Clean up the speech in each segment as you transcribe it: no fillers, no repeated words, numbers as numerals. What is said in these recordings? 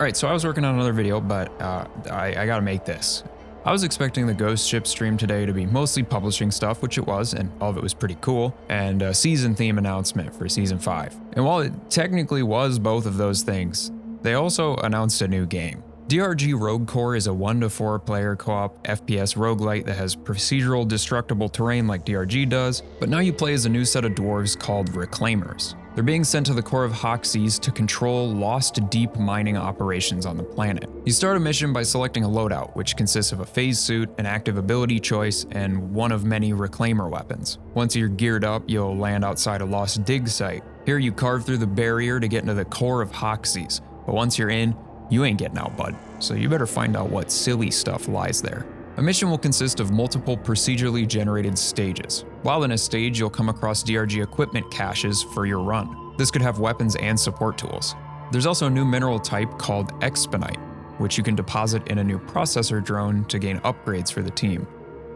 Alright, so I was working on another video, but I gotta make this. I was expecting the Ghost Ship stream today to be mostly publishing stuff, which it was, and all of it was pretty cool, and a season theme announcement for Season 5. And while it technically was both of those things, they also announced a new game. DRG Rogue Core is a 1 to 4 player co-op FPS roguelite that has procedural destructible terrain like DRG does, but now you play as a new set of dwarves called Reclaimers. They're being sent to the core of Hoxie's to control lost deep mining operations on the planet. You start a mission by selecting a loadout, which consists of a phase suit, an active ability choice, and one of many Reclaimer weapons. Once you're geared up, you'll land outside a lost dig site. Here you carve through the barrier to get into the core of Hoxie's, but once you're in, you ain't getting out, bud. So you better find out what silly stuff lies there. A mission will consist of multiple procedurally generated stages. While in a stage, you'll come across DRG equipment caches for your run. This could have weapons and support tools. There's also a new mineral type called Exponite, which you can deposit in a new processor drone to gain upgrades for the team.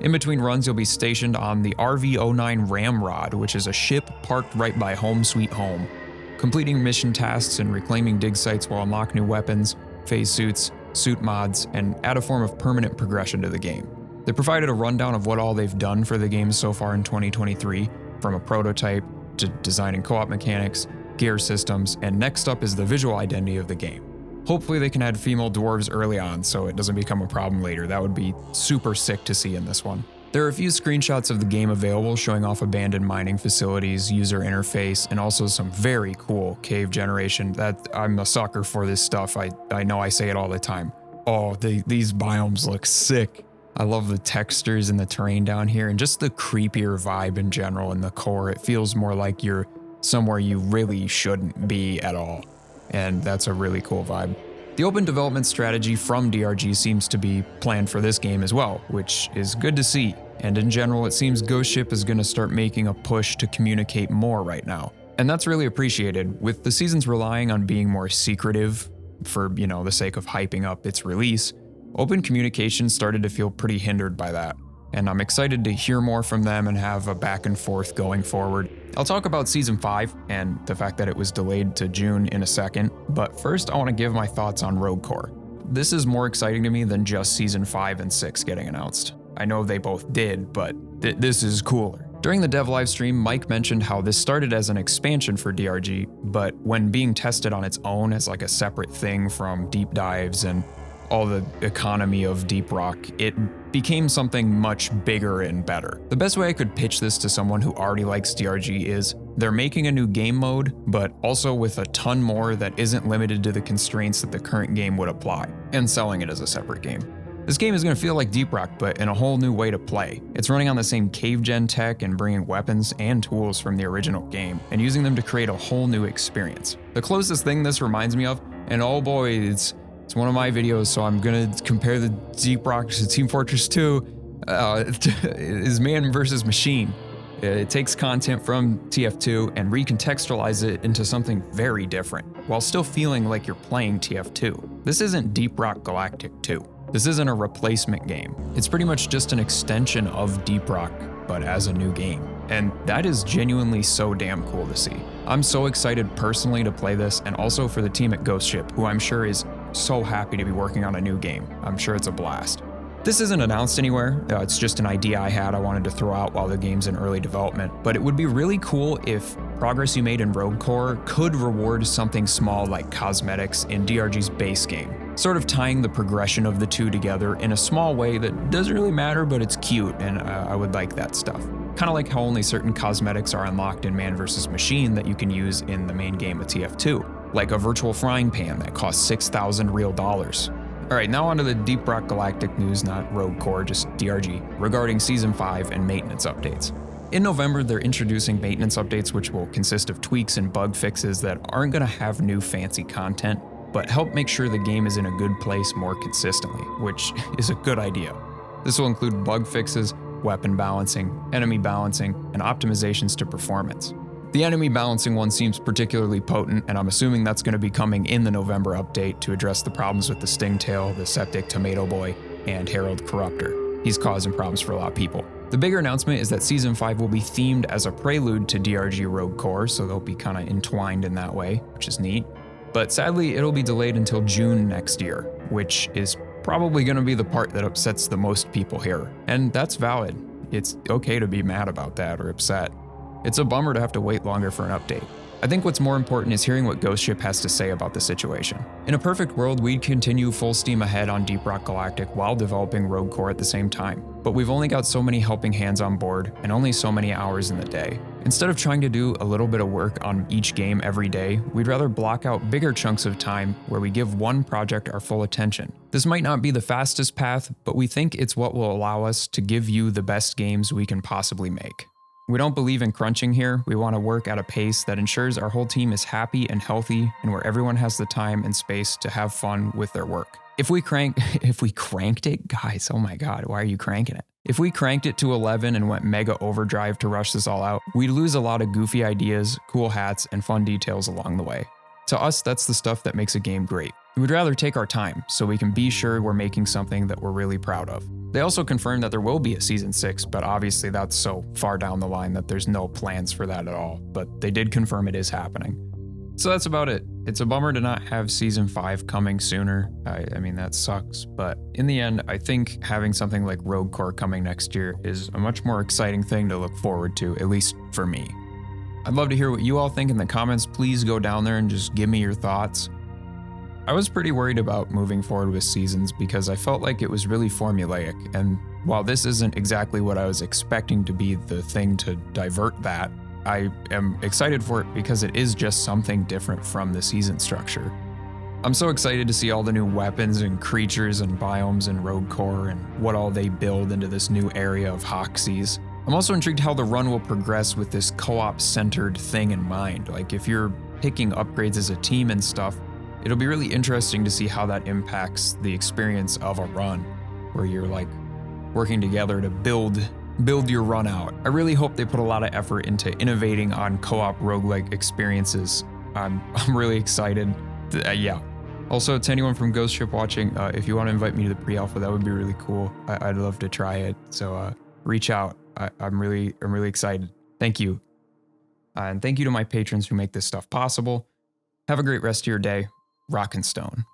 In between runs, you'll be stationed on the RV-09 Ramrod, which is a ship parked right by Home Sweet Home. Completing mission tasks and reclaiming dig sites will unlock new weapons, phase suits, suit mods, and add a form of permanent progression to the game. They provided a rundown of what all they've done for the game so far in 2023, from a prototype to designing co-op mechanics, gear systems, and next up is the visual identity of the game. Hopefully they can add female dwarves early on so it doesn't become a problem later. That would be super sick to see in this one. There are a few screenshots of the game available showing off abandoned mining facilities, user interface, and also some very cool cave generation. I'm a sucker for this stuff. I know I say it all the time. Oh, these biomes look sick. I love the textures and the terrain down here and just the creepier vibe in general in the core. It feels more like you're somewhere you really shouldn't be at all. And that's a really cool vibe. The open development strategy from DRG seems to be planned for this game as well, which is good to see. And in general, it seems Ghost Ship is going to start making a push to communicate more right now. And that's really appreciated, with the seasons relying on being more secretive for, the sake of hyping up its release. Open communication started to feel pretty hindered by that. And I'm excited to hear more from them and have a back and forth going forward. I'll talk about Season 5 and the fact that it was delayed to June in a second, but first I want to give my thoughts on Rogue Core. This is more exciting to me than just Season 5 and 6 getting announced. I know they both did, but this is cooler. During the dev livestream, Mike mentioned how this started as an expansion for DRG, but when being tested on its own as like a separate thing from deep dives and all the economy of Deep Rock, it became something much bigger and better. The best way I could pitch this to someone who already likes DRG is they're making a new game mode, but also with a ton more that isn't limited to the constraints that the current game would apply, and selling it as a separate game. This game is going to feel like Deep Rock, but in a whole new way to play. It's running on the same cave gen tech and bringing weapons and tools from the original game, and using them to create a whole new experience. The closest thing this reminds me of, and oh boy, it's one of my videos, so I'm gonna compare the Deep Rock to Team Fortress 2, is Man vs. Machine. It takes content from TF2 and recontextualizes it into something very different, while still feeling like you're playing TF2. This isn't Deep Rock Galactic 2. This isn't a replacement game. It's pretty much just an extension of Deep Rock, but as a new game. And that is genuinely so damn cool to see. I'm so excited personally to play this, and also for the team at Ghost Ship, who I'm sure is so happy to be working on a new game. I'm sure it's a blast. This isn't announced anywhere, it's just an idea I had I wanted to throw out while the game's in early development, but it would be really cool if progress you made in Rogue Core could reward something small like cosmetics in DRG's base game, sort of tying the progression of the two together in a small way that doesn't really matter, but it's cute, and I would like that stuff. Kind of like how only certain cosmetics are unlocked in Man vs. Machine that you can use in the main game of TF2, like a virtual frying pan that costs 6,000 real dollars. Alright, now onto the Deep Rock Galactic news, not Rogue Core, just DRG, regarding Season 5 and maintenance updates. In November, they're introducing maintenance updates which will consist of tweaks and bug fixes that aren't going to have new fancy content, but help make sure the game is in a good place more consistently, which is a good idea. This will include bug fixes, weapon balancing, enemy balancing, and optimizations to performance. The enemy balancing one seems particularly potent, and I'm assuming that's going to be coming in the November update to address the problems with the Stingtail, the Septic Tomato Boy, and Herald Corruptor. He's causing problems for a lot of people. The bigger announcement is that Season 5 will be themed as a prelude to DRG Rogue Core, so they'll be kind of entwined in that way, which is neat. But sadly, it'll be delayed until June next year, which is probably going to be the part that upsets the most people here. And that's valid. It's okay to be mad about that or upset. It's a bummer to have to wait longer for an update. I think what's more important is hearing what Ghost Ship has to say about the situation. In a perfect world, we'd continue full steam ahead on Deep Rock Galactic while developing Rogue Core at the same time. But we've only got so many helping hands on board and only so many hours in the day. Instead of trying to do a little bit of work on each game every day, we'd rather block out bigger chunks of time where we give one project our full attention. This might not be the fastest path, but we think it's what will allow us to give you the best games we can possibly make. We don't believe in crunching here. We want to work at a pace that ensures our whole team is happy and healthy and where everyone has the time and space to have fun with their work. If we cranked it, guys, oh my God, why are you cranking it? If we cranked it to 11 and went mega overdrive to rush this all out, we'd lose a lot of goofy ideas, cool hats, and fun details along the way. To us, that's the stuff that makes a game great. We'd rather take our time so we can be sure we're making something that we're really proud of. They also confirmed that there will be a Season 6, but obviously that's so far down the line that there's no plans for that at all, but they did confirm it is happening. So that's about it. It's a bummer to not have Season 5 coming sooner. I mean, that sucks, but in the end, I think having something like Rogue Core coming next year is a much more exciting thing to look forward to, at least for me. I'd love to hear what you all think in the comments. Please go down there and just give me your thoughts. I was pretty worried about moving forward with Seasons because I felt like it was really formulaic, and while this isn't exactly what I was expecting to be the thing to divert that, I am excited for it because it is just something different from the season structure. I'm so excited to see all the new weapons and creatures and biomes in Rogue Core and what all they build into this new area of Hoxies. I'm also intrigued how the run will progress with this co-op centered thing in mind. Like if you're picking upgrades as a team and stuff, it'll be really interesting to see how that impacts the experience of a run, where you're like working together to build your run out. I really hope they put a lot of effort into innovating on co-op roguelike experiences. I'm really excited. Yeah. Also, to anyone from Ghost Ship watching, if you want to invite me to the pre-alpha, that would be really cool. I'd love to try it. So reach out. I'm really excited. Thank you. And thank you to my patrons who make this stuff possible. Have a great rest of your day. Rock and Stone.